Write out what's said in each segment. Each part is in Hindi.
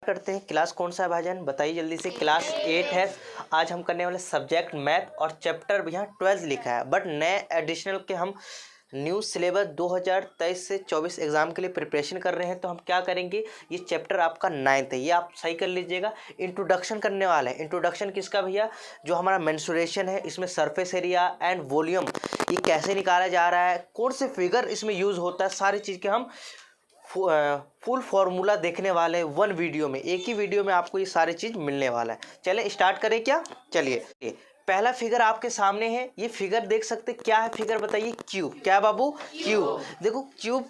करते हैं। क्लास कौन सा है भाईजान, बताइए जल्दी से। क्लास 8 है। आज हम करने वाले सब्जेक्ट मैथ और चैप्टर भी यहाँ 12 लिखा है, बट नए एडिशनल के हम न्यू सिलेबस 2023 से 24 एग्जाम के लिए प्रिपरेशन कर रहे हैं। तो हम क्या करेंगे, ये चैप्टर आपका 9th है, ये आप सही कर लीजिएगा। इंट्रोडक्शन करने वाला है। इंट्रोडक्शन किसका भैया, जो हमारा मेंसुरेशन है, इसमें सरफेस एरिया एंड वॉल्यूम ये कैसे निकाला जा रहा है, कौन से फिगर इसमें यूज़ होता है, सारी चीज़ के हम फुल फार्मूला देखने वाले हैं वन वीडियो में। एक ही वीडियो में आपको ये सारी चीज़ मिलने वाला है। चलें स्टार्ट करें क्या। चलिए पहला फिगर आपके सामने है, ये फिगर देख सकते क्या है फिगर, बताइए। क्यूब। क्या बाबू, क्यूब। देखो क्यूब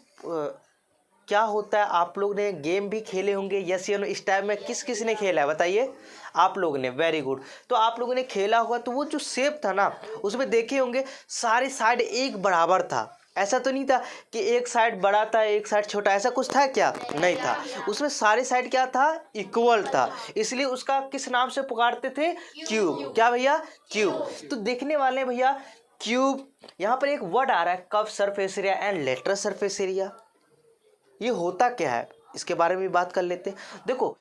क्या होता है, आप लोग ने गेम भी खेले होंगे, यस या नो। इस टाइम में किस किस ने खेला है बताइए, आप लोग ने, वेरी गुड। तो आप लोगों ने खेला होगा, तो वो जो शेप था ना, उसमें देखे होंगे सारी साइड एक बराबर था। ऐसा तो नहीं था कि एक साइड बड़ा था एक साइड छोटा, ऐसा कुछ था क्या, नहीं था। उसमें सारी साइड क्या था, इक्वल था, इसलिए उसका किस नाम से पुकारते थे, क्यूब। क्या भैया, क्यूब। तो देखने वाले भैया क्यूब, यहाँ पर एक वर्ड आ रहा है curve surface area and lateral surface area. ये होता क्या है, इसके बारे में बात कर लेते हैं। देखो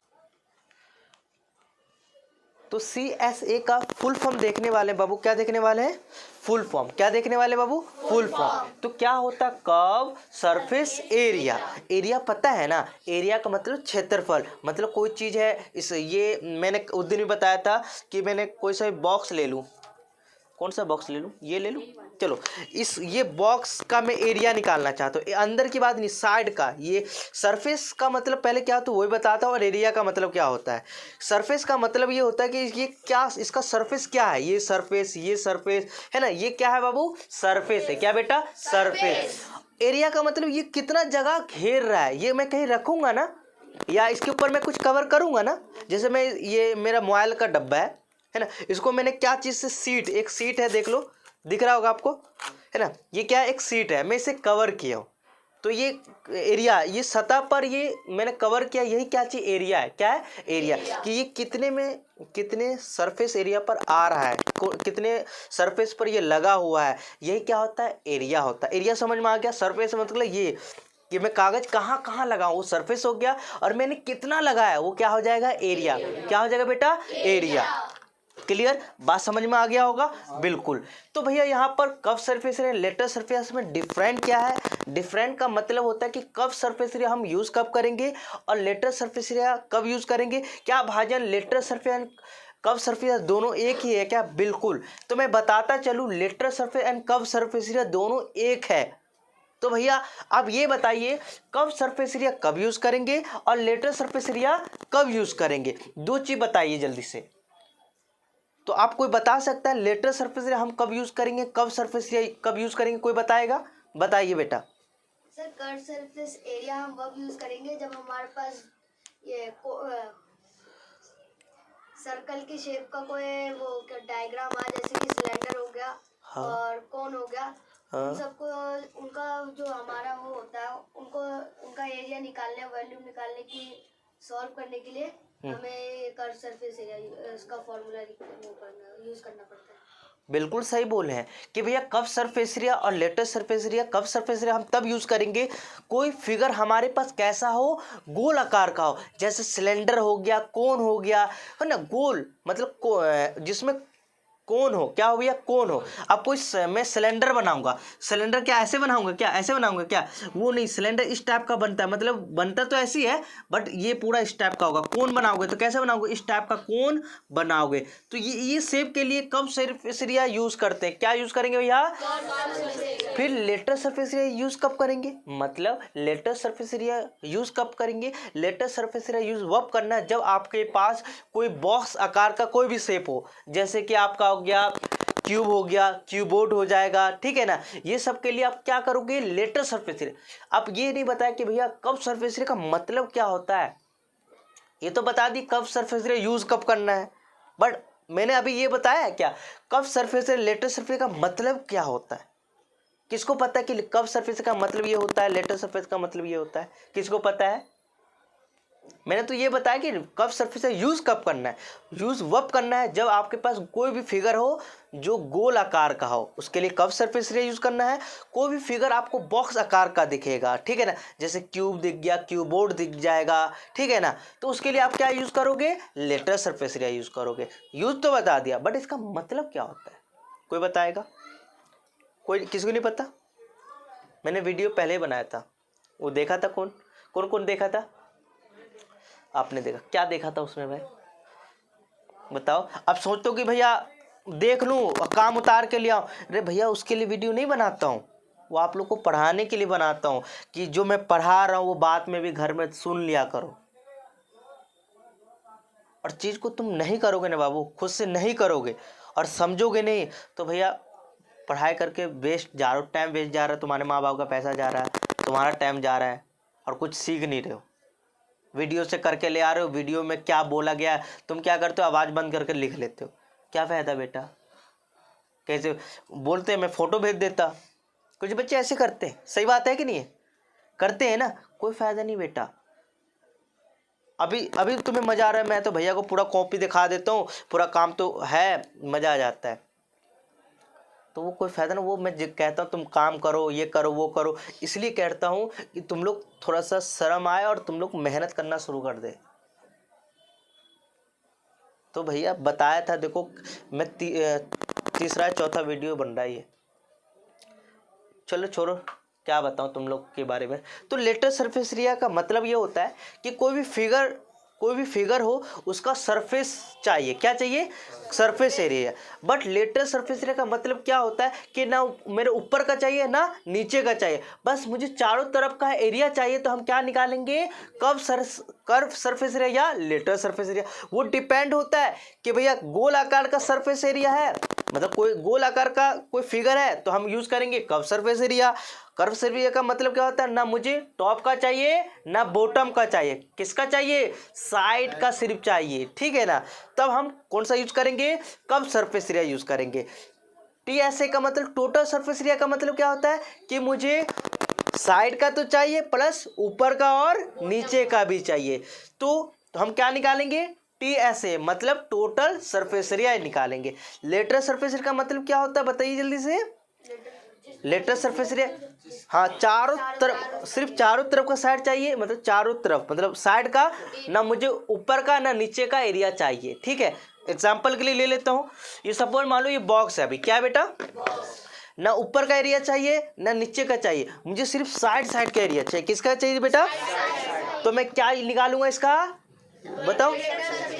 तो CSA का फुल फॉर्म देखने वाले बाबू, क्या देखने वाले हैं, फुल फॉर्म। क्या देखने वाले बाबू, फुल फॉर्म। तो क्या होता, कर्व सरफेस एरिया। एरिया पता है ना, एरिया का मतलब क्षेत्रफल, मतलब कोई चीज़ है इस, ये मैंने उस दिन भी बताया था कि मैंने कोई सा बॉक्स ले लूँ, कौन सा बॉक्स ले लूँ, ये ले लूँ, चलो ये बॉक्स का मैं एरिया निकालना चाहता हूँ, अंदर की बात नहीं, साइड का। ये सरफेस का मतलब पहले क्या होता है वही बताता हूँ, और एरिया का मतलब क्या होता है। सरफेस का मतलब ये होता है कि ये क्या, इसका सरफेस क्या है, ये सरफेस है ना, ये क्या है बाबू, सरफेस है। क्या बेटा, सरफेस। एरिया का मतलब ये कितना जगह घेर रहा है, ये मैं कहीं रखूँगा ना, या इसके ऊपर मैं कुछ कवर करूँगा ना। जैसे मैं, ये मेरा मोबाइल का डब्बा है ना, इसको मैंने क्या चीज़ से, सीट, एक सीट है, देख लो, दिख रहा होगा आपको, है ना, ये क्या है, एक सीट है, मैं इसे कवर किया हूँ। तो ये एरिया, ये सतह पर ये मैंने कवर किया, यही क्या चीज़, एरिया है। क्या है, एरिया। कि ये कितने में, कितने सरफेस एरिया पर आ रहा है, कितने सरफेस पर ये लगा हुआ है, यही क्या होता है, एरिया होता है। एरिया समझ में आ गया। सरफेस मतलब ये कि मैं कागज कहाँ कहाँ लगाऊं, वो सरफेस हो गया, और मैंने कितना लगाया वो क्या हो जाएगा, एरिया। क्या हो जाएगा बेटा, एरिया। क्लियर, बात समझ में आ गया होगा, बिल्कुल। तो भैया यहाँ पर curve surface area, lateral surface में डिफरेंट क्या है, डिफरेंट का मतलब होता है कि कर्व सरफेस एरिया हम यूज कब करेंगे और लेटरल सरफेस एरिया कब यूज करेंगे। क्या भाजन lateral surface and curve surface दोनों एक ही है क्या, बिल्कुल। तो मैं बताता चलूँ, lateral surface and curve surface area दोनों एक है। तो भैया अब ये बताइए, कर्व सरफेस एरिया कब यूज करेंगे और लेटरल सरफेस एरिया कब यूज करेंगे, दो चीज बताइए जल्दी से। तो आप कोई बता सकता है लेटरल सरफेस एरिया हम कब यूज करेंगे, कब सरफेस एरिया कब यूज करेंगे, कोई बताएगा, बताइए बेटा। सर कर्व सरफेस एरिया हम तब यूज करेंगे जब हमारे पास ये सर्कल की शेप का कोई वो डायग्राम आ, जैसे कि सिलेंडर हो गया, हाँ, और कोन हो गया, हाँ, उन सबको, उनका जो हमारा वो होता है, उनको उनका एरिया निकालने, वॉल्यूम निकालने की, सॉल्व करने के लिए हमें कर्व सरफेस एरिया इसका फॉर्मूला यूज करना पड़ता है। बिल्कुल सही बोले हैं कि भैया कर्व सरफेस एरिया और lateral surface area, curve surface area हम तब यूज करेंगे कोई फिगर हमारे पास कैसा हो, गोल आकार का हो, जैसे सिलेंडर हो गया, कोन हो गया, है ना, गोल मतलब जिसमें कोन हो। क्या हो भैया, कोन हो। अब कोई मैं सिलेंडर बनाऊंगा, सिलेंडर क्या ऐसे बनाऊंगा, क्या ऐसे बनाऊंगा, क्या वो नहीं, सिलेंडर इस टाइप का बनता है, मतलब बनता तो ऐसी है, बट ये पूरा इस टाइप का होगा। कोन बनाओगे तो कैसे बनाओगे, इस टाइप का कोन बनाओगे। तो ये शेप के लिए कब सरफेस एरिया यूज करते हैं, क्या यूज करेंगे भैया, फिर लेटरल सरफेस एरिया यूज कब करेंगे, मतलब लेटरल सरफेस एरिया यूज कब करेंगे, लेटरल सरफेस एरिया यूज वब करना है जब आपके पास कोई बॉक्स आकार का कोई भी शेप हो, जैसे कि आपका हो गया क्यूब, हो गया क्यूबोर्ड हो जाएगा, ठीक है ना। ये सब के लिए आप क्या करोगे, लेटरल सरफेस एरिया। अब ये नहीं बताया कि भैया कर्व सरफेस एरिया का मतलब क्या होता है, ये तो बता दी कर्व सरफेस एरिया यूज कब करना है, बट मैंने अभी ये बताया है क्या, curve surface area lateral surface का मतलब क्या होता है। किसको पता है कि कर्व सरफेस का मतलब ये होता है, लेटरल सरफेस का मतलब ये होता है, किसको पता है, मैंने तो ये बताया कि कर्व सरफेस का यूज़ कब करना है। यूज़ वब करना है जब आपके पास कोई भी फिगर हो जो गोल आकार का हो, उसके लिए कर्व सरफेस एरिया यूज़ करना है। कोई भी फिगर आपको बॉक्स आकार का दिखेगा, ठीक है ना, जैसे क्यूब दिख गया, क्यूबोर्ड दिख जाएगा, ठीक है ना, तो उसके लिए आप क्या यूज़ करोगे, लेटरल सरफेस एरिया यूज़ करोगे। यूज़ तो बता दिया, बट इसका मतलब क्या होता है कोई बताएगा? कोई किसी को नहीं पता? मैंने वीडियो पहले ही बनाया था, वो देखा था कौन कौन कौन देखा था? आपने देखा, क्या देखा था उसमें भाई बताओ। अब सोचो कि भैया देख लूँ और काम उतार के ले आऊँ, अरे भैया उसके लिए वीडियो नहीं बनाता हूँ, वो आप लोग को पढ़ाने के लिए बनाता हूँ कि जो मैं पढ़ा रहा हूँ वो बात में भी घर में सुन लिया करो। और चीज़ को तुम नहीं करोगे ना बाबू, खुद से नहीं करोगे और समझोगे नहीं, तो भैया पढ़ाई करके वेस्ट जा रहा हो, टाइम वेस्ट जा रहा है, तुम्हारे माँ बाप का पैसा जा रहा है, तुम्हारा टाइम जा रहा है और कुछ सीख नहीं रहे हो। वीडियो से करके ले आ रहे हो, वीडियो में क्या बोला गया है तुम क्या करते हो, आवाज़ बंद करके लिख लेते हो। क्या फ़ायदा बेटा? कैसे बोलते हैं मैं फ़ोटो भेज देता, कुछ बच्चे ऐसे करते हैं, सही बात है कि नहीं है? करते हैं ना, कोई फ़ायदा नहीं बेटा। अभी तुम्हें मज़ा आ रहा है, मैं तो भैया को पूरा कॉपी दिखा देता हूँ, पूरा काम तो है, मज़ा आ जाता है, तो वो कोई फ़ायदा ना। वो मैं कहता हूँ तुम काम करो, ये करो, वो करो, इसलिए कहता हूँ कि तुम लोग थोड़ा सा शर्म आए और तुम लोग मेहनत करना शुरू कर दे। तो भैया बताया था, देखो मैं तीसरा चौथा वीडियो बन रहा है। चलो छोड़ो, क्या बताऊँ तुम लोग के बारे में। तो लेटरल सरफेस एरिया का मतलब ये होता है कि कोई भी फिगर हो उसका सरफेस चाहिए, क्या चाहिए, surface area. But lateral surface area का मतलब क्या होता है कि ना मेरे ऊपर का चाहिए ना नीचे का चाहिए, बस मुझे चारों तरफ का एरिया चाहिए। तो हम क्या निकालेंगे, कर्व सरफेस एरिया या लेटरल सरफेस एरिया। वो डिपेंड होता है कि भैया गोल आकार का सरफेस एरिया है, मतलब कोई गोल आकार का कोई फिगर है तो हम यूज़ करेंगे curve surface area. Curve surface area का मतलब क्या होता है, ना मुझे टॉप का चाहिए ना बॉटम का चाहिए, किसका चाहिए, साइड का सिर्फ चाहिए, ठीक है ना। तब हम कौन सा यूज करेंगे, कर्व सरफेस एरिया यूज करेंगे। TSA का मतलब टोटल सरफेस एरिया का मतलब क्या होता है कि मुझे साइड का तो चाहिए प्लस ऊपर का और नीचे का भी चाहिए। तो हम क्या निकालेंगे, TSA मतलब टोटल सरफेस एरिया निकालेंगे। लेटरल सरफेस एरिया का मतलब क्या होता है बताइए जल्दी से। लेटरल सरफेस एरिया, हाँ चारों तरफ, सिर्फ चारों तरफ का साइड चाहिए, मतलब चारों तरफ मतलब साइड का, ना मुझे ऊपर का ना नीचे का एरिया चाहिए, ठीक है। एग्जाम्पल के लिए ले लेता हूँ, ये सपोज मान लो ये बॉक्स है, अभी क्या है बेटा, ना ऊपर का एरिया चाहिए ना नीचे का चाहिए, मुझे सिर्फ साइड का एरिया चाहिए। किसका चाहिए बेटा, तो मैं क्या निकालूंगा इसका, बताओ,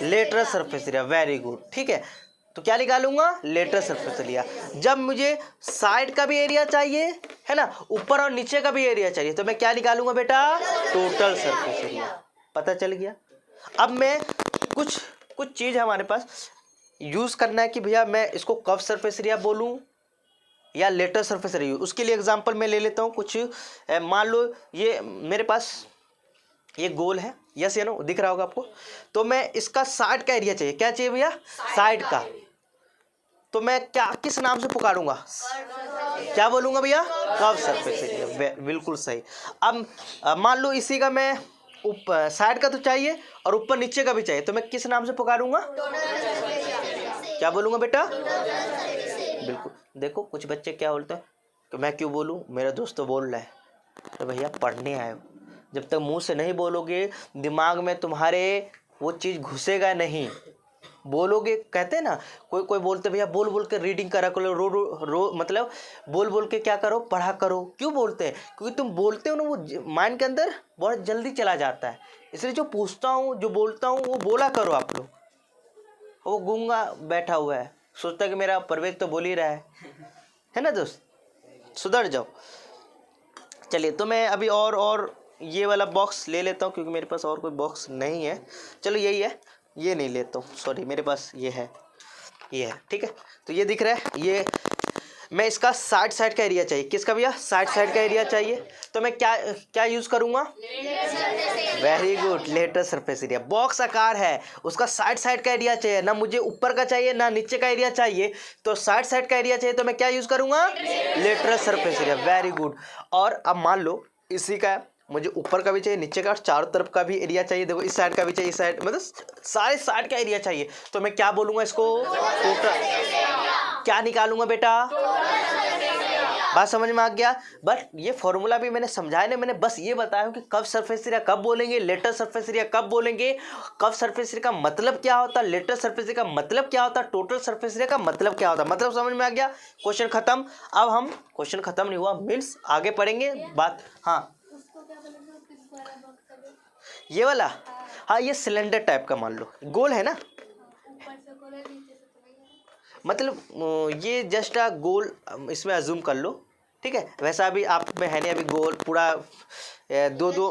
lateral surface area, very good, ठीक है। तो क्या निकालूंगा, लेटरल सरफेस एरिया। जब मुझे साइड का भी एरिया चाहिए है ना, ऊपर और नीचे का भी एरिया चाहिए, तो मैं क्या निकालूंगा बेटा, टोटल सरफेस एरिया। पता चल गया। अब मैं कुछ चीज़ हमारे पास यूज़ करना है कि भैया मैं इसको कर्व सरफेस एरिया बोलूँ या लेटरल सरफेस एरिया। उसके लिए एग्जांपल मैं ले लेता हूँ कुछ। मान लो ये मेरे पास ये गोल है, यस या नो, दिख रहा होगा आपको। तो मैं इसका साइड का एरिया चाहिए, क्या चाहिए भैया, साइड का। तो मैं क्या किस नाम से पुकारूंगा, क्या बोलूंगा भैया, कर्व सरफेस एरिया, बिल्कुल सही। अब मान लो इसी का मैं ऊपर साइड का तो चाहिए और ऊपर नीचे का भी चाहिए, तो मैं किस नाम से पुकारूंगा, क्या बोलूंगा बेटा, बिल्कुल। देखो कुछ बच्चे क्या बोलते हैं कि मैं क्यों बोलूं, मेरा दोस्त तो बोल रहा है। तो भैया पढ़ने आए हो, जब तक मुंह से नहीं बोलोगे दिमाग में तुम्हारे वो चीज़ घुसेगा नहीं। बोलोगे, कहते हैं ना, कोई बोलते भैया बोल बोल के रीडिंग करा करो, रो मतलब बोल बोल के क्या करो, पढ़ा करो। क्यों बोलते हैं, क्योंकि तुम बोलते हो ना, वो माइंड के अंदर बहुत जल्दी चला जाता है। इसलिए जो पूछता हूँ जो बोलता हूँ वो बोला करो आप लोग। वो गूंगा बैठा हुआ है, सोचता है कि मेरा परवेज तो बोल ही रहा है ना दोस्त, सुधर जाओ। चलिए, तो मैं अभी और ये वाला बॉक्स ले लेता हूँ, क्योंकि मेरे पास और कोई बॉक्स नहीं है। चलो यही है, ये नहीं लेता हूँ, सॉरी, मेरे पास ये है, ठीक है। तो ये दिख रहा है, ये मैं इसका साइड का एरिया चाहिए, किसका भैया, साइड का एरिया चाहिए। तो मैं क्या यूज़ करूँगा, very good, lateral surface area. Box आकार है, उसका साइड का एरिया चाहिए, ना मुझे ऊपर का चाहिए ना नीचे का एरिया चाहिए, तो साइड का एरिया चाहिए, तो मैं क्या यूज़ करूँगा, lateral surface area, very good. और अब मान लो इसी का मुझे ऊपर का भी चाहिए, नीचे का, और चारों तरफ का भी एरिया चाहिए। देखो इस साइड का भी चाहिए, इस साइड, मतलब सारे साइड का एरिया चाहिए। तो मैं क्या बोलूँगा इसको? टोटल। क्या निकालूंगा बेटा? बात समझ में आ गया? बट ये फॉर्मूला भी मैंने समझाया नहीं, मैंने बस ये बताया हूँ कि कब सरफेस एरिया कब बोलेंगे, लेटर सरफेस एरिया कब बोलेंगे, कब सरफेस एरिया का मतलब क्या होता है, लेटर सरफेस एरिया का मतलब क्या होता है, टोटल सरफेस एरिया का मतलब क्या होता है। मतलब समझ में आ गया? क्वेश्चन खत्म। अब हम, क्वेश्चन खत्म नहीं हुआ, मीन्स आगे पढ़ेंगे बात। हाँ ये वाला, हाँ ये सिलेंडर टाइप का, मान लो गोल है ना, मतलब ये जस्ट गोल इसमें अजूम कर लो, ठीक है। वैसा अभी आप में है नहीं, अभी गोल पूरा दो दो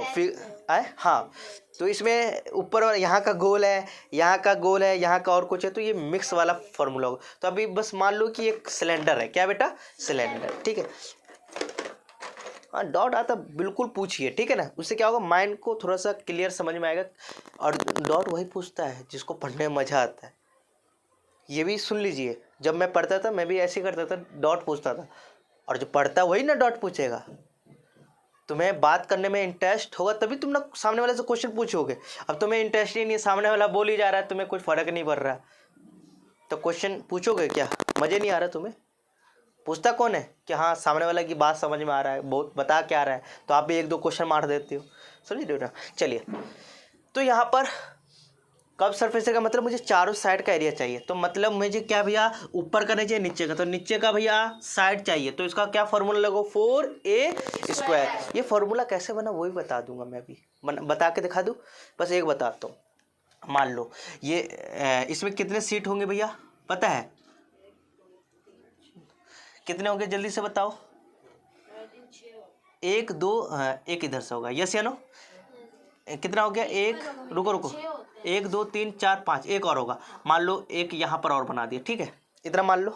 आए, हाँ। तो इसमें ऊपर वाला यहाँ का गोल है, यहाँ का गोल है, यहाँ का और कुछ है, तो ये मिक्स वाला फॉर्मूला होगा। तो अभी बस मान लो कि एक सिलेंडर है, क्या बेटा? सिलेंडर, ठीक है। हाँ डॉट आता बिल्कुल पूछिए, ठीक है ना, उससे क्या होगा, माइंड को थोड़ा सा क्लियर समझ में आएगा। और डॉट वही पूछता है जिसको पढ़ने में मज़ा आता है। ये भी सुन लीजिए, जब मैं पढ़ता था मैं भी ऐसे करता था, डॉट पूछता था, और जो पढ़ता वही ना डॉट पूछेगा। तुम्हें बात करने में इंटरेस्ट होगा तभी तुम ना सामने वाले से क्वेश्चन पूछोगे। अब तुम्हें इंटरेस्ट ही नहीं, सामने वाला बोल ही जा रहा है, तुम्हें कुछ फ़र्क नहीं पड़ रहा, तो क्वेश्चन पूछोगे क्या? मज़े नहीं आ रहा तुम्हें? पूछता कौन है कि हाँ सामने वाला की बात समझ में आ रहा है, बहुत बता क्या रहा है, तो आप भी एक दो क्वेश्चन मार देते हो, समझ रहे हो ना। चलिए, तो यहाँ पर कब सरफेस का मतलब मुझे चारों साइड का एरिया चाहिए, तो मतलब मुझे क्या भैया, ऊपर का नहीं चाहिए, नीचे का, तो नीचे का भैया साइड चाहिए, तो इसका क्या फॉर्मूला लगो? 4a²। ये फॉर्मूला कैसे बना वो भी बता दूंगा, मैं भी बता के दिखा दूँ, बस एक बताता हूँ। मान लो ये इसमें कितने सीट होंगे भैया पता है? कितने होंगे जल्दी से बताओ? 1 2, एक इधर से होगा, यस या नो? कितना हो गया? एक, रुको 1 2 3 4 5, एक और होगा, मान लो एक यहाँ पर और बना दिया, ठीक है, इतना मान लो।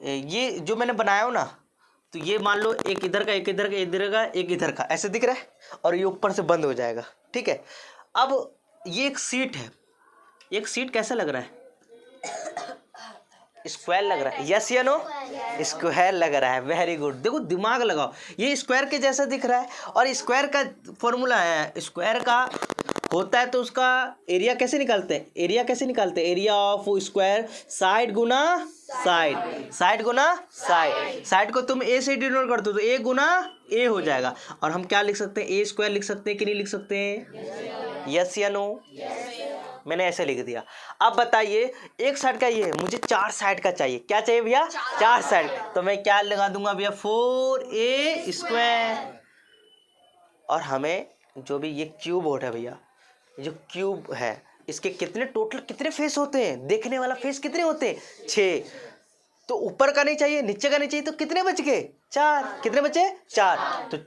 ये जो मैंने बनाया हो ना, तो ये मान लो एक इधर का, एक इधर का, इधर का, एक इधर का, ऐसे दिख रहा है, और ये ऊपर से बंद हो जाएगा, ठीक है। अब ये एक सीट है, एक सीट कैसा लग रहा है? स्क्वायर लग रहा है, यस या नो? स्क्वायर लग रहा है, वेरी गुड। देखो दिमाग लगाओ, ये स्क्वायर के जैसा दिख रहा है, और स्क्वायर का फॉर्मूला है, स्क्वायर का होता है तो उसका एरिया कैसे निकालते हैं? एरिया कैसे निकालते हैं? Area of square side Guna side, side Guna side. Side को तुम ए से डिनोट करते हो तो ए गुना ए हो जाएगा, और हम क्या लिख सकते हैं? A² लिख सकते हैं कि नहीं लिख सकते हैं? यस या नो? मैंने ऐसे लिख दिया। अब बताइए, एक साइड का ये है, मुझे 4 साइड का चाहिए, क्या चाहिए भैया? 4 साइड, तो मैं क्या लगा दूंगा भैया? 4a²। और हमें जो भी ये क्यूब होता है भैया, जो क्यूब है, इसके कितने टोटल कितने फेस होते हैं? देखने वाला फेस कितने होते हैं? 6। तो ऊपर का नहीं चाहिए, नीचे का नहीं चाहिए, तो कितने बच गए? 4। कितने बचे? 4। तो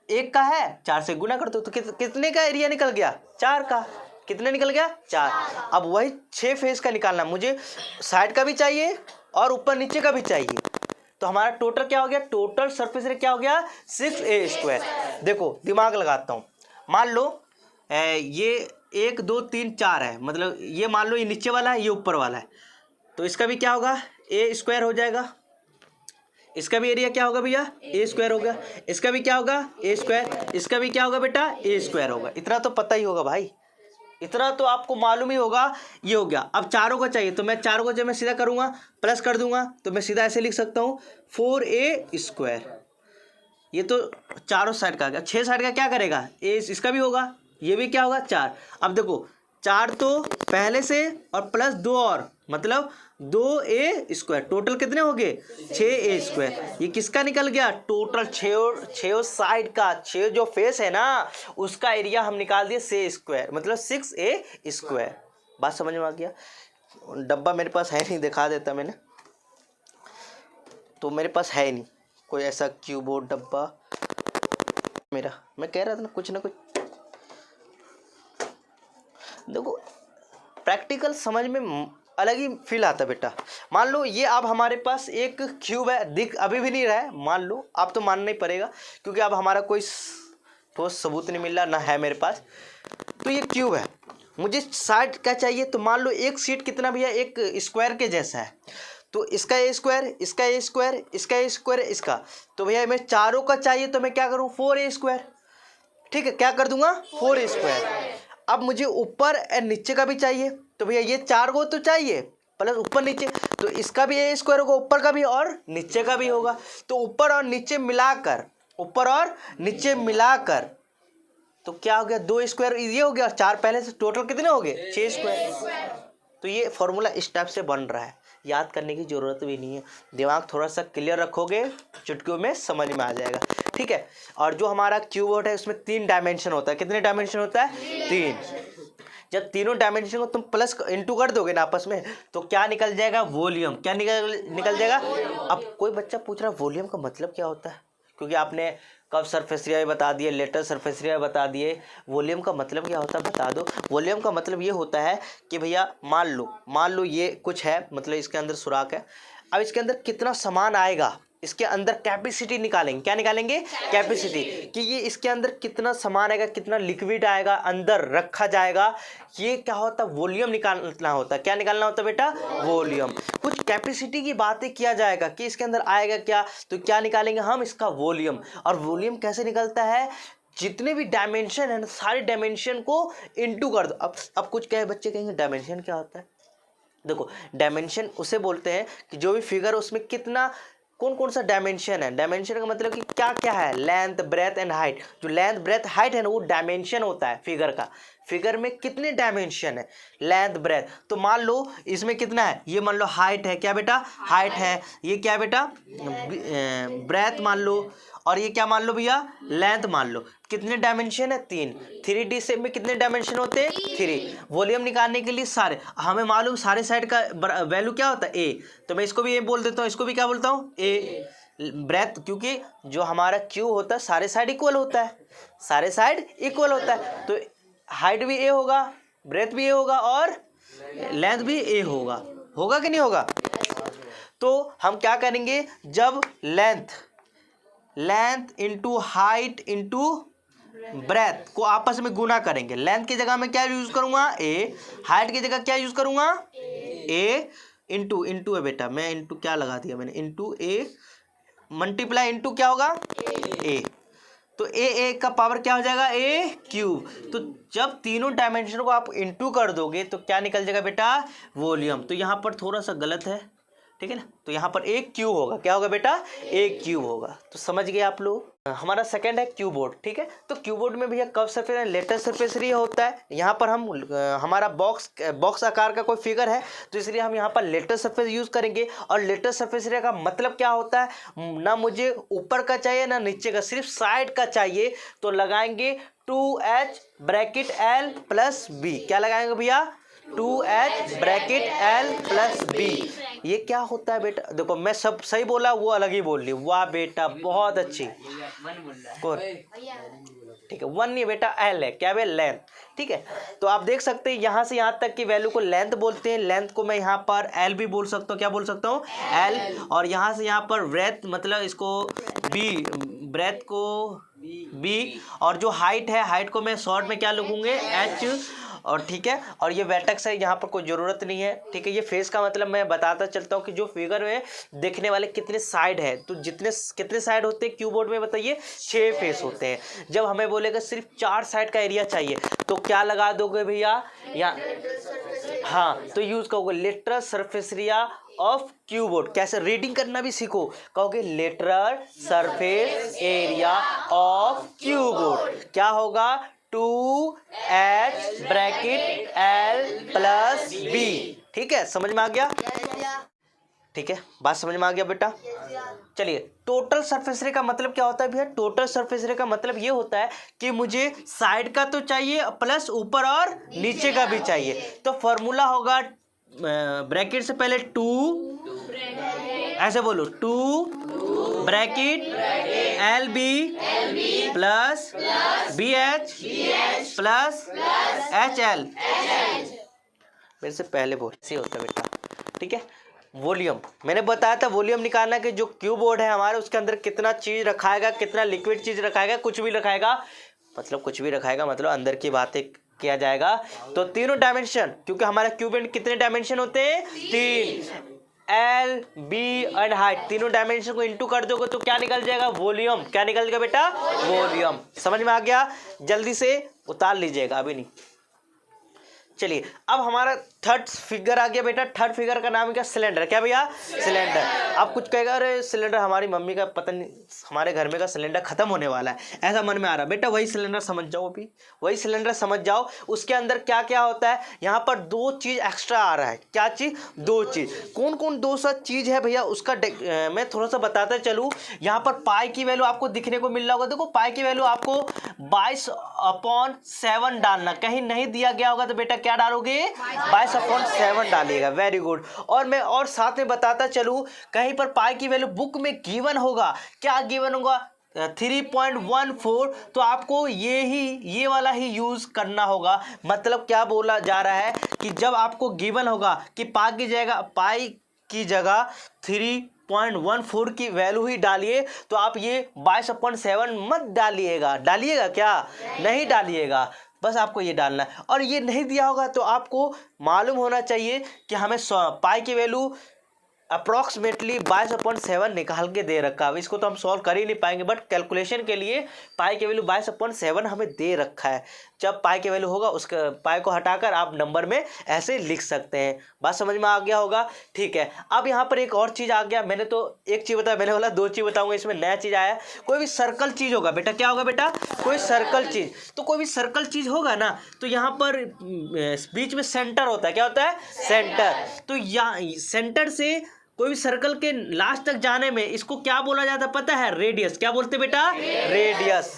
एक का है, 4 से गुना कर दो, तो कितने का एरिया निकल गया? 4 का। कितने निकल गया? 4। अब वही 6 फेस का निकालना, मुझे साइड का भी चाहिए और ऊपर नीचे का भी चाहिए, तो हमारा टोटल क्या हो गया? टोटल सरफेस एरिया क्या हो गया? 6a²। देखो दिमाग लगाता हूँ, मान लो ये 1 2 3 4 है, मतलब ये मान लो ये नीचे वाला है, ये ऊपर वाला है, तो इसका भी क्या होगा? a² हो जाएगा। इसका भी एरिया क्या होगा भैया? a² होगा। इसका भी क्या होगा? a²। इसका भी क्या होगा बेटा? a² होगा। इतना तो पता ही होगा भाई, इतना तो आपको मालूम ही होगा। ये हो गया। अब चारों का चाहिए, तो मैं चारों को जब मैं सीधा करूँगा प्लस कर दूंगा, तो मैं सीधा ऐसे लिख सकता हूँ 4a²। ये तो चारों साइड का आ गया। 6 साइड का क्या करेगा? इसका भी होगा, ये भी क्या होगा? 4। अब देखो 4 तो पहले से और प्लस 2 और, मतलब 2a²। टोटल कितने हो गए? 6a²। ये किसका निकल गया? टोटल 6 साइड का, 6 जो फेस है ना उसका एरिया हम निकाल दिए 6², मतलब 6a²। बात समझ में आ गया? डब्बा मेरे पास है नहीं, दिखा देता मैंने, तो मेरे पास है नहीं कोई ऐसा क्यूबोर्ड डब्बा मेरा। मैं कह रहा था ना कुछ ना कुछ। देखो प्रैक्टिकल समझ में अलग ही फील आता बेटा। मान लो ये अब हमारे पास एक क्यूब है, दिख अभी भी नहीं रहा है, मान लो, आप तो मानना ही पड़ेगा क्योंकि अब हमारा कोई ठोस सबूत नहीं मिल रहा, ना है मेरे पास। तो ये क्यूब है, मुझे साइड क्या चाहिए? तो मान लो एक सीट कितना भैया? एक स्क्वायर के जैसा है, तो इसका ए स्क्वायर, इसका ए स्क्वायर, इसका ए स्क्वायर, इसका, तो भैया हमें चारों का चाहिए तो मैं क्या करूँ 4a स्क्वायर, ठीक है, क्या कर दूंगा 4a स्क्वायर। अब मुझे ऊपर और नीचे का भी चाहिए, तो भैया ये 4 को तो चाहिए प्लस ऊपर नीचे, तो इसका भी ए स्क्वायर होगा, ऊपर का भी और नीचे का भी होगा, तो ऊपर और नीचे मिलाकर, ऊपर और नीचे मिलाकर तो क्या हो गया 2 स्क्वायर ये हो गया, और 4 पहले से टोटल कितने हो गए 6 स्क्वायर। तो ये फॉर्मूला इस टाइप से बन रहा है, याद करने की ज़रूरत भी नहीं है, दिमाग थोड़ा सा क्लियर रखोगे चुटकियों में समझ में आ जाएगा, ठीक है। और जो हमारा क्यूबोर्ड है उसमें 3 डायमेंशन होता है, कितने डायमेंशन होता है 3। जब तीनों डायमेंशन को तुम प्लस इंटू कर दोगे ना आपस में तो क्या निकल जाएगा वॉल्यूम, क्या निकल जाएगा। अब कोई बच्चा पूछ रहा है वॉल्यूम का मतलब क्या होता है, क्योंकि आपने कर्व सरफेस एरिया बता दिए, लेटर सरफेस एरिया बता दिए, वॉल्यूम का मतलब क्या होता है बता दो। वॉल्यूम का मतलब ये होता है कि भैया मान लो ये कुछ है, मतलब इसके अंदर सुराख है, अब इसके अंदर कितना सामान आएगा, इसके अंदर कैपेसिटी निकालेंगे, क्या निकालेंगे कैपेसिटी, कि ये इसके अंदर कितना सामान आएगा, कितना लिक्विड आएगा अंदर रखा जाएगा, ये क्या होता है वॉल्यूम निकालना होता है। क्या निकालना होता है बेटा वॉल्यूम। कुछ कैपेसिटी की बातें किया जाएगा कि इसके अंदर आएगा क्या, तो क्या निकालेंगे हम इसका वॉल्यूम। और वॉल्यूम कैसे निकलता है, जितने भी डायमेंशन है ना सारे डायमेंशन को इंटू कर दो। अब कुछ कहे बच्चे कहेंगे डायमेंशन क्या होता है, देखो डायमेंशन उसे बोलते हैं कि जो भी फिगर उसमें कितना कौन कौन सा डायमेंशन है। डायमेंशन का मतलब कि क्या क्या है, लेंथ ब्रेथ एंड हाइट। जो लेंथ ब्रेथ हाइट है ना वो डायमेंशन होता है फिगर का। फिगर में कितने डायमेंशन है, लेंथ ब्रेथ। तो मान लो इसमें कितना है, ये मान लो हाइट है, क्या बेटा हाइट है, ये क्या बेटा ब्रेथ मान लो, और ये क्या मान लो भैया लेंथ मान लो। कितने डायमेंशन है 3। 3D शेप में कितने डायमेंशन होते हैं 3। वॉल्यूम निकालने के लिए सारे हमें मालूम, सारे साइड का वैल्यू क्या होता है a, तो मैं इसको भी a बोल देता हूँ, इसको भी क्या बोलता हूँ a। ब्रेथ, क्योंकि जो हमारा क्यू होता है सारे साइड इक्वल होता है, सारे साइड इक्वल होता है, तो हाइट भी a होगा, ब्रेथ भी a होगा और लेंथ भी a होगा, होगा कि नहीं होगा। तो हम क्या करेंगे, जब length into height into breadth को आपस में गुना करेंगे। लेंथ की जगह मैं क्या यूज करूंगा a, हाइट की जगह क्या यूज करूंगा a, इंटू है बेटा, मैं इंटू क्या लगा दिया मैंने, इंटू a मल्टीप्लाई इंटू क्या होगा a, तो a का पावर क्या हो जाएगा a क्यूब। तो जब तीनों डायमेंशन को आप इंटू कर दोगे तो क्या निकल जाएगा बेटा वॉल्यूम। तो यहाँ पर थोड़ा सा गलत है, ठीक है ना, तो यहाँ पर एक क्यूब होगा, क्या होगा बेटा एक क्यूब होगा। तो समझ गए आप लोग। हमारा सेकंड है क्यूबोर्ड, ठीक है। तो क्यूबोर्ड में भैया curve surface and later surface area होता है। यहाँ पर हम हमारा बॉक्स आकार का कोई फिगर है तो इसलिए हम यहाँ पर लेटर सरफेस यूज करेंगे। और लेटर सरफेस एरिया का मतलब क्या होता है, ना मुझे ऊपर का चाहिए ना नीचे का, सिर्फ साइड का चाहिए, तो लगाएंगे 2h bracket l plus b। क्या लगाएंगे भैया 2h bracket l plus b। ये क्या होता है बेटा, देखो मैं सब सही बोला, वो अलग ही बोल रही, वाह बेटा बहुत अच्छी, ठीक है 1 नहीं बेटा l है, क्या है लेंथ, ठीक है। तो आप देख सकते हैं यहाँ से यहाँ तक की वैल्यू को लेंथ बोलते हैं। लेंथ को मैं यहाँ पर l भी बोल सकता हूँ, क्या बोल सकता हूँ l। और यहाँ से यहाँ पर ब्रेथ मतलब इसको b, ब्रेथ को b, और जो हाइट है हाइट को मैं शॉर्ट में क्या लिखूंगे h, और ठीक है। और ये वर्टेक्स है, यहाँ पर कोई ज़रूरत नहीं है, ठीक है। ये फेस का मतलब मैं बताता चलता हूँ कि जो फिगर में देखने वाले कितने साइड है, तो कितने साइड होते हैं क्यूबोर्ड में बताइए 6 फेस होते हैं। जब हमें बोलेगा सिर्फ 4 साइड का एरिया चाहिए तो क्या लगा दोगे भैया यहाँ, हाँ तो यूज़ करोगे lateral surface area of cuboid. कैसे रीडिंग करना भी सीखो, कहोगे lateral surface area of cuboid, क्या होगा 2h bracket l plus b। ठीक है समझ में आ गया, ठीक है बात समझ में आ गया बेटा। चलिए टोटल सरफेस एरिया का मतलब क्या होता है भैया, टोटल सरफेस एरिया का मतलब ये होता है कि मुझे साइड का तो चाहिए प्लस ऊपर और नीचे का भी चाहिए। तो फॉर्मूला होगा ब्रैकेट से पहले 2, ऐसे बोलो 2 bracket LB plus BH plus HL। मेरे से पहले बोल ऐसे होता है बेटा, ठीक है। वॉल्यूम मैंने बताया था, वॉल्यूम निकालना कि जो क्यूबोर्ड है हमारे उसके अंदर कितना चीज़ रखाएगा, कितना लिक्विड चीज़ रखाएगा, कुछ भी रखाएगा, मतलब कुछ भी रखाएगा मतलब अंदर की बातें किया जाएगा। तो तीनों डायमेंशन, क्योंकि हमारा क्यूबोर्ड कितने डायमेंशन होते हैं 3, एल बी एंड हाइट, तीनों डायमेंशन को इंटू कर दोगे तो क्या निकल जाएगा? वॉल्यूम। क्या निकल जाएगा बेटा? वॉल्यूम। समझ में आ गया? जल्दी से उतार लीजिएगा, अभी नहीं। चलिए अब हमारा थर्ड फिगर आ गया बेटा। थर्ड फिगर का नाम क्या? सिलेंडर। क्या भैया? सिलेंडर। आप कुछ कहेगा अरे सिलेंडर हमारी मम्मी का पता नहीं, हमारे घर में का सिलेंडर खत्म होने वाला है, ऐसा मन में आ रहा। बेटा वही सिलेंडर समझ जाओ, अभी वही सिलेंडर समझ जाओ। उसके अंदर क्या क्या होता है? यहाँ पर दो चीज एक्स्ट्रा आ रहा है। क्या चीज? दो चीज। कौन कौन दो सा चीज है भैया उसका मैं थोड़ा सा बताता चलूँ। यहाँ पर पाई की वैल्यू आपको दिखने को मिल रहा होगा। देखो पाई की वैल्यू आपको 22/7 डालना, कहीं नहीं दिया गया होगा तो बेटा क्या डालोगे? 22/7 डालिएगा। Very good. और मैं और साथ में बताता चलूं, कहीं पर पाई की वैल्यू बुक में गिवन होगा, क्या गिवन होगा? 3.14, तो आपको ये वाला ही यूज करना होगा। मतलब क्या बोला जा रहा है कि जब आपको गिवन होगा कि पाई की जगह 3.14 की वैल्यू ही डालिए, तो आप ये 22/7 मत डालिएगा। डालिएगा क्या? नहीं डालिएगा, बस आपको ये डालना है। और ये नहीं दिया होगा तो आपको मालूम होना चाहिए कि हमें पाई की वैल्यू अप्रॉक्सीमेटली 22/7 निकाल के दे रखा है। इसको तो हम सॉल्व कर ही नहीं पाएंगे, बट कैलकुलेशन के लिए पाई की वैल्यू 22/7 हमें दे रखा है। जब पाई की वैल्यू होगा उसका पाई को हटाकर आप नंबर में ऐसे लिख सकते हैं। बात समझ में आ गया होगा? ठीक है। अब यहाँ पर एक और चीज़ आ गया। मैंने तो एक चीज़ बताया, मैंने बोला दो चीज़ बताऊंगा, इसमें नया चीज़ आया। कोई भी सर्कल चीज़ होगा बेटा, क्या होगा बेटा? कोई सर्कल चीज़। तो कोई भी सर्कल चीज़ होगा ना, तो यहाँ पर बीच में सेंटर होता है। क्या होता है? सेंटर। तो यहाँ सेंटर से कोई भी सर्कल के लास्ट तक जाने में इसको क्या बोला जाता है पता है? रेडियस। क्या बोलते बेटा? रेडियस।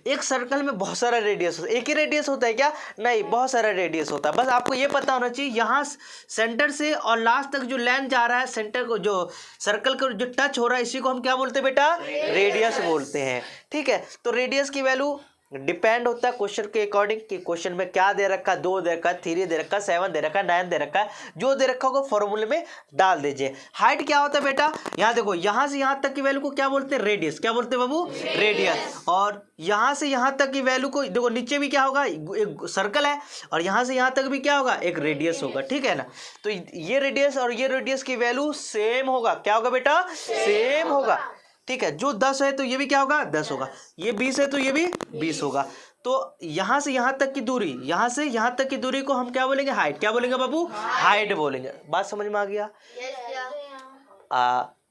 एक सर्कल में बहुत सारा रेडियस होता है। एक ही रेडियस होता है क्या? नहीं, बहुत सारा रेडियस होता है। बस आपको ये पता होना चाहिए यहाँ सेंटर से और लास्ट तक जो लाइन जा रहा है, सेंटर को जो सर्कल को जो टच हो रहा है, इसी को हम क्या बोलते हैं बेटा? रेडियस बोलते हैं। ठीक है। तो रेडियस की वैल्यू डिपेंड होता है क्वेश्चन के अकॉर्डिंग कि क्वेश्चन में क्या दे रखा है। 2 दे रखा है, 3 दे रखा है, 7 दे रखा है, 9 दे रखा है। जो दे रखा होगा फॉर्मूले में डाल दीजिए। हाइट क्या होता है बेटा? यहाँ देखो, यहाँ से यहाँ तक की वैल्यू को क्या बोलते हैं? रेडियस। क्या बोलते हैं बाबू? रेडियस। और यहाँ से यहाँ तक की वैल्यू को देखो, नीचे भी क्या होगा? एक सर्कल है, और यहाँ से यहाँ तक भी क्या होगा? एक रेडियस होगा। ठीक है ना? तो ये रेडियस और ये रेडियस की वैल्यू सेम होगा। क्या होगा बेटा? सेम होगा। ठीक है। जो 10 है तो ये भी क्या होगा? 10 होगा। ये 20 है तो ये भी 20 होगा। तो यहाँ से यहाँ तक की दूरी, यहाँ से यहाँ तक की दूरी को हम क्या बोलेंगे? हाइट। क्या बोलेंगे बाबू? हाइट बोलेंगे। बात समझ में आ गया?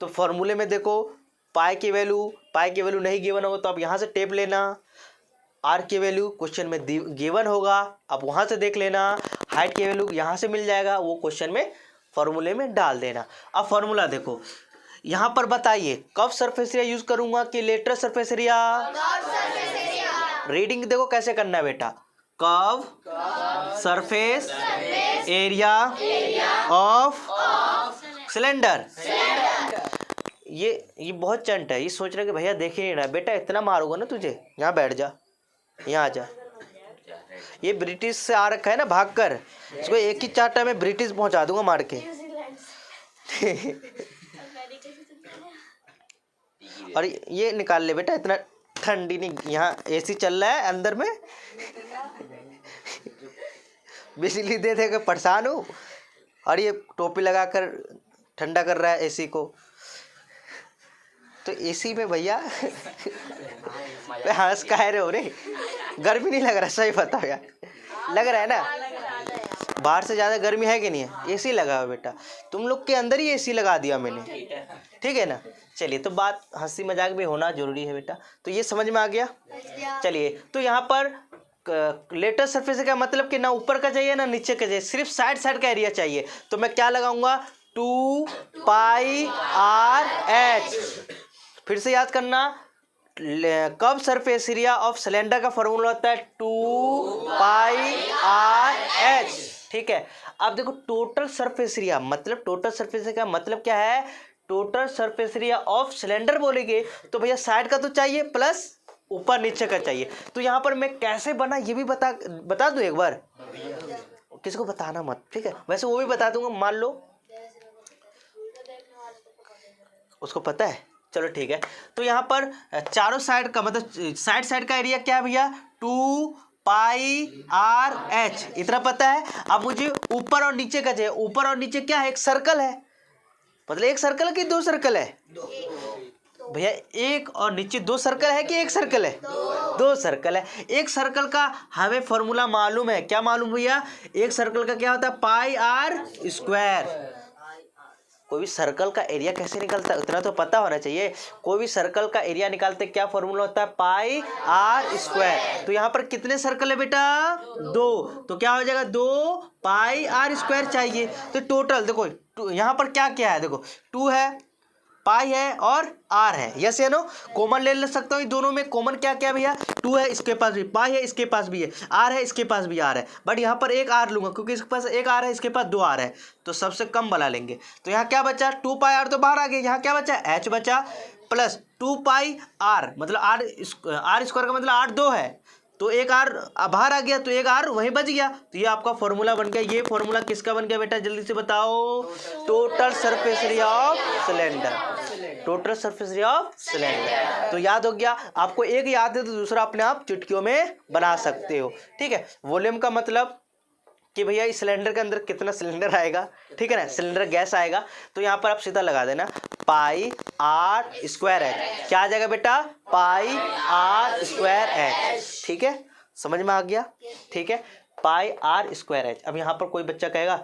तो फॉर्मूले में देखो, पाई की वैल्यू नहीं गिवन होगा तो आप यहाँ से टेप लेना। आर की वैल्यू क्वेश्चन में गिवन होगा, आप वहाँ से देख लेना। हाइट की वैल्यू यहाँ से मिल जाएगा, वो क्वेश्चन में फॉर्मूले में डाल देना। अब फॉर्मूला देखो, यहाँ पर बताइए कब सरफेस एरिया यूज करूंगा कि लेटरल सरफेस एरिया? रीडिंग देखो कैसे करना है बेटा। Curve surface area of cylinder. ये बहुत चंट है, ये सोच रहे कि भैया देख ही नहीं रहा। बेटा इतना मारूंगा ना तुझे, यहाँ बैठ जा, यहाँ आ जा। ये ब्रिटिश से आ रखा है ना भाग कर, इसको एक ही चाटा में ब्रिटिश पहुंचा दूंगा मार के। और ये निकाल ले बेटा, इतना ठंडी नहीं, यहाँ एसी चल रहा है अंदर में। बिजली दे देकर परेशान हूँ, और ये टोपी लगाकर ठंडा कर रहा है एसी को। तो एसी में भैया हंस कह रहे हो रे? गर्मी नहीं लग रहा? सही बताओ यार, लग रहा है ना? बाहर से ज़्यादा गर्मी है कि नहीं है? एसी लगा हुआ बेटा, तुम लोग के अंदर ही एसी लगा दिया मैंने। ठीक है ना? चलिए, तो बात हंसी मजाक भी होना जरूरी है बेटा। तो ये समझ में आ गया? चलिए, तो यहाँ पर लेटर सरफेस का मतलब कि ना ऊपर का चाहिए ना नीचे का चाहिए, सिर्फ साइड का एरिया चाहिए। तो मैं क्या लगाऊंगा? 2πr/h। फिर से याद करना, कब सरफेस एरिया ऑफ सिलेंडर का फॉर्मूला होता है 2πr/h। ठीक है। अब देखो टोटल सरफेस एरिया, मतलब टोटल सरफेस एरिया का मतलब क्या है? Total surface area of cylinder बोलेंगे तो भैया साइड का तो चाहिए प्लस ऊपर नीचे का चाहिए। तो यहाँ पर मैं कैसे बना ये भी बता दूं एक बार, किसको बताना मत। ठीक है, वैसे वो भी बता दूंगा, मान लो उसको पता है। चलो ठीक है। तो यहाँ पर चारों साइड का मतलब साइड का एरिया क्या है भैया? 2πr/h, इतना पता है। अब मुझे ऊपर और नीचे का चाहिए। ऊपर और नीचे क्या है? एक सर्कल है। मतलब एक सर्कल की दो सर्कल है भैया? एक और नीचे दो सर्कल है कि एक सर्कल है? दो सर्कल है। एक सर्कल का हमें फॉर्मूला मालूम है, क्या मालूम भैया? एक सर्कल का क्या होता है? पाई आर स्क्वायर। कोई भी सर्कल का एरिया कैसे निकलता है उतना तो पता होना चाहिए। कोई भी सर्कल का एरिया निकालते क्या फॉर्मूला होता है? पाई आर स्क्वायर। तो यहाँ पर कितने सर्कल है बेटा? दो। तो क्या हो जाएगा? 2 पाई आर स्क्वायर चाहिए। तो टोटल देखो यहाँ पर क्या क्या है, देखो 2 है, पाई है और आर है। यस या नो? कॉमन ले सकता हूँ दोनों में। कॉमन क्या क्या भैया? 2 है, इसके पास भी पाई है, इसके पास भी है आर है, इसके पास भी आर है। बट यहाँ पर एक आर लूंगा क्योंकि इसके पास एक आर है, इसके पास 2 आर है, तो सबसे कम वाला लेंगे। तो यहाँ क्या बचा? 2 पाई आर तो बाहर आ गया। यहाँ क्या बचा? एच बचा प्लस 2 पाई आर, मतलब आर स्क्वायर का मतलब 8 2 है, तो एक आर बाहर आ गया, तो एक आर वहीं बच गया। तो ये आपका फॉर्मूला बन गया। ये फॉर्मूला किसका बन गया बेटा? जल्दी से बताओ। Total surface area of cylinder. Total surface area of cylinder. तो याद हो गया आपको? एक याद है तो दूसरा अपने आप चुटकियों में बना सकते हो। ठीक है। वॉल्यूम का मतलब कि भैया इस सिलेंडर के अंदर कितना सिलेंडर आएगा, ठीक है ना, सिलेंडर गैस आएगा। तो यहाँ पर आप सीधा लगा देना पाई आर स्क्वायर एच। क्या आ जाएगा बेटा? पाई आर स्क्वायर एच। ठीक है, समझ में आ गया? ठीक है, पाई आर स्क्वायर एच। अब यहाँ पर कोई बच्चा कहेगा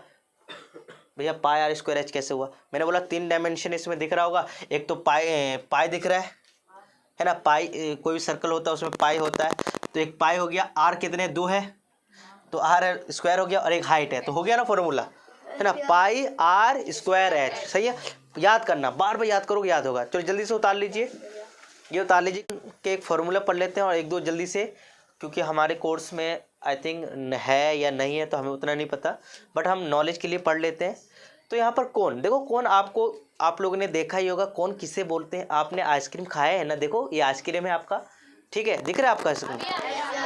भैया पाई आर स्क्वायर एच कैसे हुआ? मैंने बोला 3 डायमेंशन इसमें दिख रहा होगा। एक तो पाई दिख रहा है ना, पाई कोई भी सर्कल होता है उसमें पाई होता है, तो एक पाई हो गया। आर कितने? 2 है, तो आर स्क्वायर हो गया, और एक हाइट है, तो हो गया ना फॉर्मूला, है ना, पाई आर स्क्वायर एच। सही है, याद करना, बार बार याद करोगे याद होगा। चलो जल्दी से उतार लीजिए, ये उतार लीजिए कि एक फॉर्मूला पढ़ लेते हैं और एक दो जल्दी से, क्योंकि हमारे कोर्स में आई थिंक है या नहीं है तो हमें उतना नहीं पता, बट हम नॉलेज के लिए पढ़ लेते हैं। तो यहाँ पर कोन, देखो कोन आपको, आप लोगों ने देखा ही होगा कोन किसे बोलते हैं। आपने आइसक्रीम खाया है ना, देखो ये आइसक्रीम है आपका, ठीक है, दिख रहा है आपका आइसक्रीम,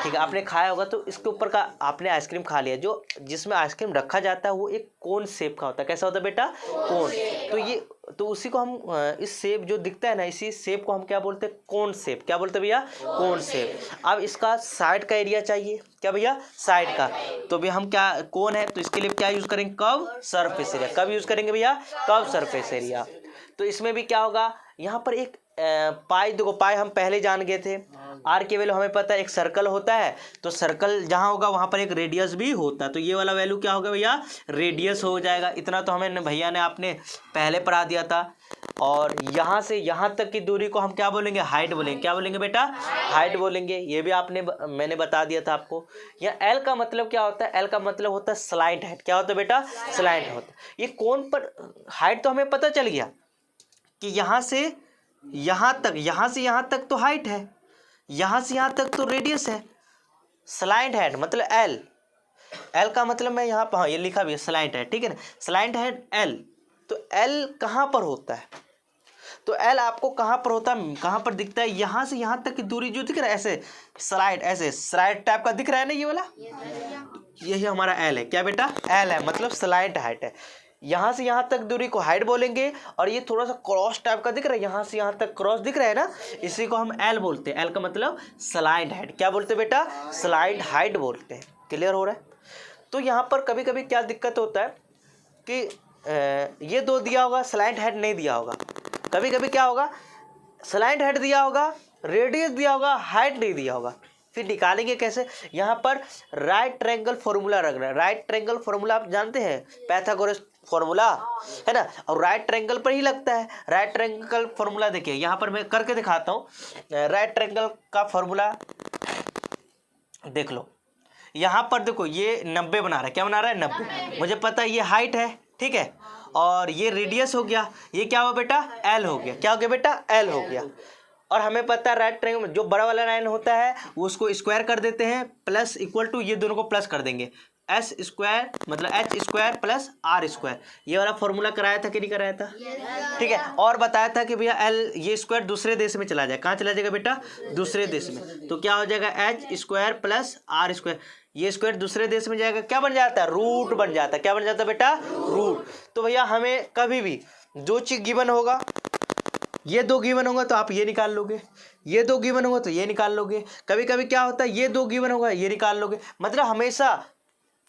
ठीक है, आपने खाया होगा। तो इसके ऊपर का आपने आइसक्रीम खा लिया, जो जिसमें आइसक्रीम रखा जाता है वो एक कोन शेप का होता है। कैसा होता है बेटा? कोन। तो ये, तो उसी को हम इस शेप जो दिखता है ना, इसी शेप को हम क्या बोलते हैं? Cone shape. क्या बोलते हैं भैया? Cone shape. अब इसका साइड का एरिया चाहिए, क्या भैया? साइड का। तो भैया हम क्या, कोन है तो इसके लिए क्या यूज करेंगे? Curve surface area. कब यूज करेंगे भैया? Curve surface area. तो इसमें भी क्या होगा? यहाँ पर एक पाई, देखो पाई हम पहले जान गए थे। आर के वैल्यू हमें पता है, एक सर्कल होता है, तो सर्कल जहाँ होगा वहाँ पर एक रेडियस भी होता है। तो ये वाला वैल्यू क्या होगा भैया? रेडियस हो जाएगा। इतना तो हमें भैया ने आपने पहले पढ़ा दिया था। और यहाँ से यहाँ तक की दूरी को हम क्या बोलेंगे? हाइट बोलेंगे। क्या बोलेंगे बेटा? हाइट बोलेंगे। ये भी मैंने बता दिया था आपको। यहाँ एल का मतलब क्या होता है? एल का मतलब होता है स्लाइंट हाइट। क्या होता है बेटा? स्लाइंट होता है। ये कोन पर हाइट तो हमें पता चल गया कि यहाँ से यहाँ तक, यहाँ से यहाँ तक तो हाइट है, यहाँ से यहाँ तक तो रेडियस है। स्लाइंट हेड मतलब एल, एल का मतलब मैं यहाँ पर, हाँ ये लिखा भी है स्लाइंट हेड, ठीक है ना, स्लाइंट हेड एल। तो एल कहाँ पर होता है? तो एल आपको कहाँ पर होता है, कहाँ पर दिखता है? यहाँ से यहाँ तक की दूरी जो दिख रहा है, ऐसे स्लाइड, ऐसे स्लाइड टाइप का दिख रहा है ना ये वाला, यही हमारा एल है। क्या बेटा? एल है, मतलब स्लाइड हाइट है। यहाँ से यहाँ तक दूरी को हाइट बोलेंगे। और ये थोड़ा सा क्रॉस टाइप का दिख रहा है, यहाँ से यहाँ तक क्रॉस दिख रहा है ना, इसी को हम एल बोलते हैं। एल का मतलब स्लाइड हाइट। क्या बोलते हैं बेटा? स्लाइड हाइट बोलते हैं। क्लियर हो रहा है? तो यहाँ पर कभी कभी क्या दिक्कत होता है कि ये दो दिया होगा, स्लाइड हाइट नहीं दिया होगा। कभी कभी क्या होगा, स्लाइड हाइट दिया होगा, रेडियस दिया होगा, हाइट नहीं दिया होगा। फिर निकालेंगे कैसे? यहाँ पर राइट ट्रायंगल फॉर्मूला रखना है। राइट ट्रायंगल फॉर्मूला आप जानते हैं, पाइथागोरस फॉर्मूला है ना, और राइट ट्रायंगल पर ही लगता है। राइट ट्रायंगल फॉर्मूला देखिए, यहाँ पर मैं करके दिखाता हूँ। राइट ट्रायंगल का फॉर्मूला देख लो। यहाँ पर देखो ये 90 बना रहा है। क्या बना रहा है? 90। मुझे पता है ये हाइट है, ठीक है, और ये रेडियस हो गया। ये क्या हुआ बेटा? एल हो गया। क्या हो गया बेटा? एल हो गया। और हमें पता है राइट ट्रायंगल में जो बड़ा वाला लाइन होता है वो उसको स्क्वायर कर देते हैं, प्लस इक्वल टू, ये दोनों को प्लस कर देंगे, एस स्क्वायर मतलब H square plus R square. ये वाला फॉर्मूला कराया था कि नहीं कराया था? ठीक है। और बताया था कि भैया एल, ये स्क्वायर दूसरे देश में चला जाए। कहाँ चला जाएगा बेटा? दूसरे देश में। तो क्या हो जाएगा? H square plus R square. ये स्क्वायर दूसरे देश में जाएगा, क्या बन जाता है? रूट बन जाता है। क्या बन जाता है बेटा? रूट। तो भैया हमें कभी भी जो चीज गिवन होगा, ये दो गिवन होगा तो आप ये निकाल लोगे, ये दो गिवन होगा तो ये निकाल लोगे। कभी कभी क्या होता है, ये दो गिवन होगा ये निकाल लोगे। मतलब हमेशा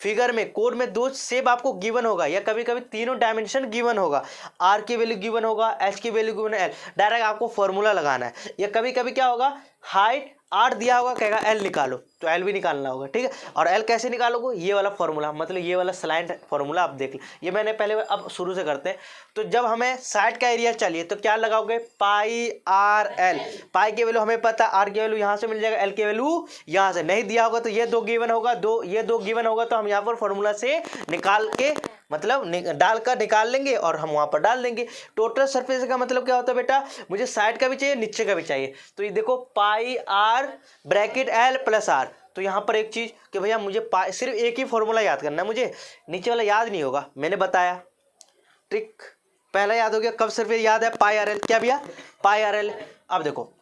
फिगर में कोड में दो शेप आपको गिवन होगा या कभी कभी तीनों डायमेंशन गिवन होगा, आर की वैल्यू गिवन होगा, एच की वैल्यू गिवन है, एल, डायरेक्ट आपको फॉर्मूला लगाना है। या कभी कभी क्या होगा, हाइट 8 दिया होगा, कहेगा एल निकालो, तो एल भी निकालना होगा, ठीक है। और एल कैसे निकालोगे, ये वाला फॉर्मूला, मतलब ये वाला स्लाइड फॉर्मूला आप देख लो, ये मैंने पहले, अब शुरू से करते हैं। तो जब हमें साइड का एरिया चाहिए तो क्या लगाओगे, पाई आर एल, पाई की वैल्यू हमें पता, आर की वैल्यू यहाँ से मिल जाएगा, एल की वैल्यू यहाँ से, नहीं दिया होगा तो ये दो गिवन होगा, ये दो गिवन होगा तो हम यहाँ पर फॉर्मूला से निकाल के मतलब डालकर निकाल लेंगे और हम वहाँ पर डाल देंगे। टोटल सरफेस का मतलब क्या होता है बेटा, मुझे साइड का भी चाहिए नीचे का भी चाहिए, तो ये देखो pi r bracket l plus r. तो यहाँ पर एक चीज़ कि भैया मुझे सिर्फ एक ही फॉर्मूला याद करना है, मुझे नीचे वाला याद नहीं होगा, मैंने बताया ट्रिक पहला याद हो गया। कब सरफेस याद है, पाई आर एल, क्या भैया पाई आर एल। अब देखो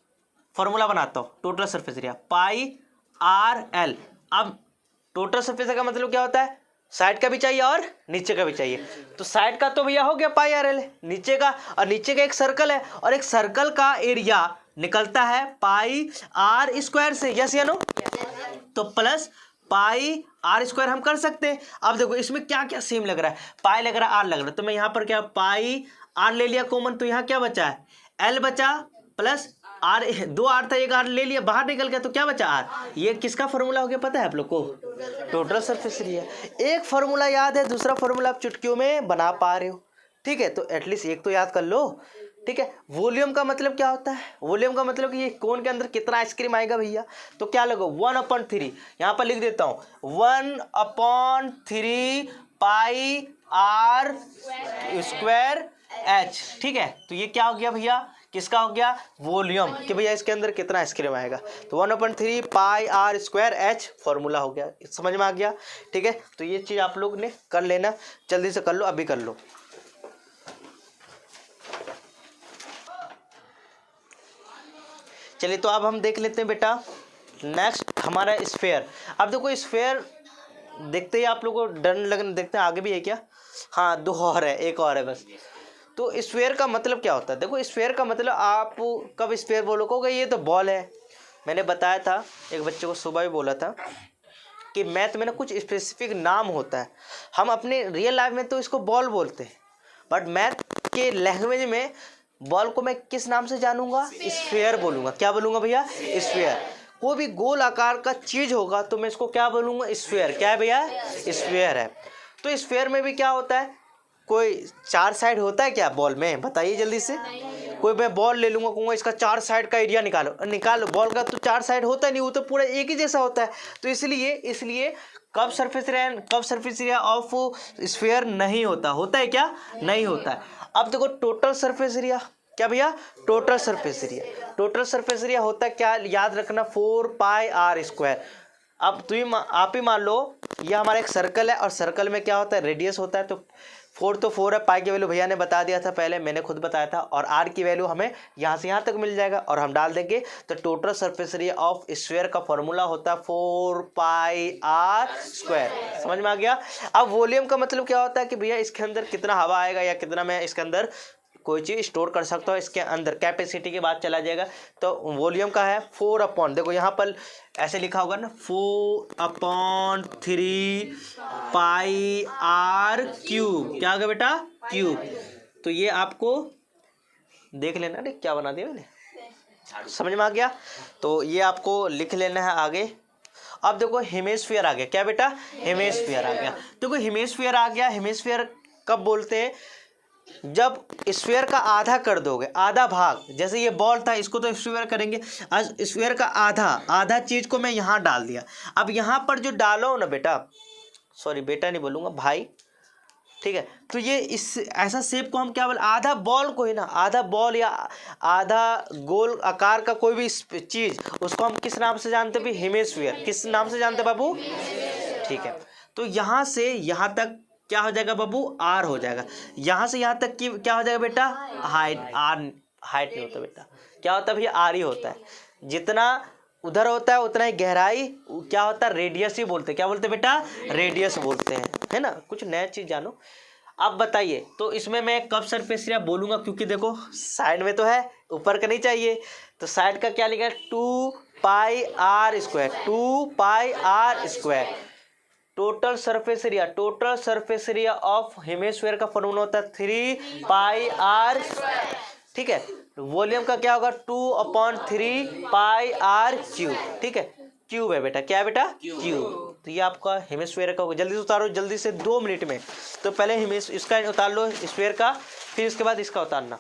फॉर्मूला बनाता हूँ, total surface area pi R L. अब टोटल सरफेस का मतलब क्या होता है, साइड का भी चाहिए और नीचे का भी चाहिए। तो साइड का तो भैया हो गया पाई आर एल, नीचे का, और नीचे का एक सर्कल है और एक सर्कल का एरिया निकलता है पाई आर स्क्वायर से, यस या नो, तो प्लस पाई आर स्क्वायर हम कर सकते हैं। अब देखो इसमें क्या क्या सेम लग रहा है, पाई लग रहा है, आर लग रहा है, तो मैं यहाँ पर क्या पाई आर ले लिया कॉमन, तो यहाँ क्या बचा है, एल बचा प्लस आर, दो आर था, एक आर ले लिया बाहर निकल गया, तो क्या बचा आर। ये किसका फॉर्मूला हो गया पता है आप लोग को, टोटल सरफेस एरिया। एक फॉर्मूला याद है, दूसरा फॉर्मूला आप चुटकियों में बना पा रहे हो, ठीक है, तो एटलीस्ट एक तो याद कर लो, ठीक है। वॉल्यूम का मतलब क्या होता है, वॉल्यूम का मतलब कि ये कोन के अंदर कितना आइसक्रीम आएगा भैया, तो क्या लगो 1/3, यहाँ पर लिख देता हूँ 1/3 पाई आर स्क्वायर एच, ठीक है। तो ये क्या हो गया भैया, किसका हो गया, वॉल्यूम, कि भैया इसके अंदर कितना आइसक्रीम आएगा, तो 1/3 पाई आर स्क्वायर एच फॉर्मूला हो गया, समझ में आ गया, ठीक है। तो ये चीज़ आप लोग ने कर लेना, जल्दी से कर लो, अभी कर लो। चलिए तो अब हम देख लेते हैं बेटा नेक्स्ट हमारा स्फेयर। अब देखो स्फेयर देखते ही आप लोगों को डर लगने, देखते हैं आगे भी है क्या, हाँ दो और है, एक और है बस। तो स्फेयर का मतलब क्या होता है, देखो स्फेयर का मतलब आप कब स्फेयर बोलोगे, ये तो बॉल है। मैंने बताया था एक बच्चे को सुबह भी बोला था कि मैथ में ना कुछ स्पेसिफिक नाम होता है, हम अपने रियल लाइफ में तो इसको बॉल बोलते हैं, बट मैथ के लैंग्वेज में बॉल को मैं किस नाम से जानूंगा, स्फेयर बोलूँगा। क्या बोलूँगा भैया, स्फेयर। कोई भी गोल आकार का चीज़ होगा तो मैं इसको क्या बोलूँगा, स्फेयर। क्या है भैया, स्फेयर है। तो स्फेयर में भी क्या होता है, कोई 4 साइड होता है क्या बॉल में, बताइए जल्दी से। कोई मैं बॉल ले लूँगा, कहूँगा इसका 4 साइड का एरिया निकालो, बॉल का तो 4 साइड होता नहीं, वो तो पूरा एक ही जैसा होता है। तो इसलिए कब सरफेस एरिया ऑफ स्फेयर नहीं होता है क्या, नहीं होता है। अब देखो टोटल सरफेस एरिया, क्या भैया, total surface area. Total surface area होता है क्या, याद रखना 4 पाई आर स्क्वायर। अब आप ही मान लो ये हमारा एक सर्कल है और सर्कल में क्या होता है, रेडियस होता है, तो 4 तो 4 है, पाई की वैल्यू भैया ने बता दिया था पहले, मैंने खुद बताया था, और आर की वैल्यू हमें यहाँ से यहाँ तक मिल जाएगा और हम डाल देंगे। तो total surface area of sphere का फॉर्मूला होता है 4 पाई आर स्क्वायर, समझ में आ गया। अब वॉल्यूम का मतलब क्या होता है कि भैया इसके अंदर कितना हवा आएगा या कितना मैं इसके अंदर कोई चीज़ स्टोर कर सकता हूँ, इसके अंदर कैपेसिटी के बाद चला जाएगा। तो वॉल्यूम का है 4 अपॉन, देखो यहाँ पर ऐसे लिखा होगा ना 4/3 पाई आर क्यूब, क्या होगा बेटा, क्यूब। तो ये आपको देख लेना, नहीं क्या बना दिया मैंने, समझ में आ गया। तो ये आपको लिख लेना है आगे। अब देखो हेमिस्फीयर आ गया, क्या बेटा, हेमिस्फीयर आ गया। देखो हेमिस्फीयर आ गया, हेमिस्फीयर कब बोलते हैं, जब स्फीयर का आधा कर दोगे, आधा भाग, जैसे ये बॉल था इसको तो स्फीयर करेंगे, आज स्फीयर का आधा चीज को मैं यहाँ डाल दिया। अब यहाँ पर जो डालो ना बेटा, सॉरी बेटा नहीं बोलूँगा भाई, ठीक है। तो ये इस ऐसा शेप को हम क्या बोल, आधा बॉल को ही ना, आधा बॉल या आधा गोल आकार का कोई भी चीज़, उसको हम किस नाम से जानते हैं, हेमिस्फीयर। किस नाम से जानते हैं बाबू, ठीक है। तो यहाँ से यहाँ तक क्या हो जाएगा बाबू, आर हो जाएगा। यहाँ से यहाँ तक की क्या हो जाएगा बेटा, हाइट। हाइट नहीं होता बेटा, क्या होता है भैया, आर ही होता है। जितना उधर होता है उतना ही गहराई क्या होता है, रेडियस ही बोलते हैं। क्या बोलते हैं बेटा, रेडियस बोलते हैं, है ना। कुछ नया चीज़ जानो। अब बताइए, तो इसमें मैं कब सरफेस एरिया बोलूँगा, क्योंकि देखो साइड में तो है, ऊपर का नहीं चाहिए, तो साइड का क्या लिखा है, 2 pi r square, 2 pi r square, total surface area of hemisphere का फॉर्मूला होता है 3πr, ठीक है। वॉल्यूम का क्या होगा 2/3πr³, ठीक है। क्यूब है बेटा, क्या है बेटा क्यूब। तो ये आपका हेमिस्फीयर का होगा। जल्दी से उतारो, जल्दी से 2 मिनट में। तो पहले इसका उतार लो स्फीयर का, फिर उसके बाद इसका उतारना।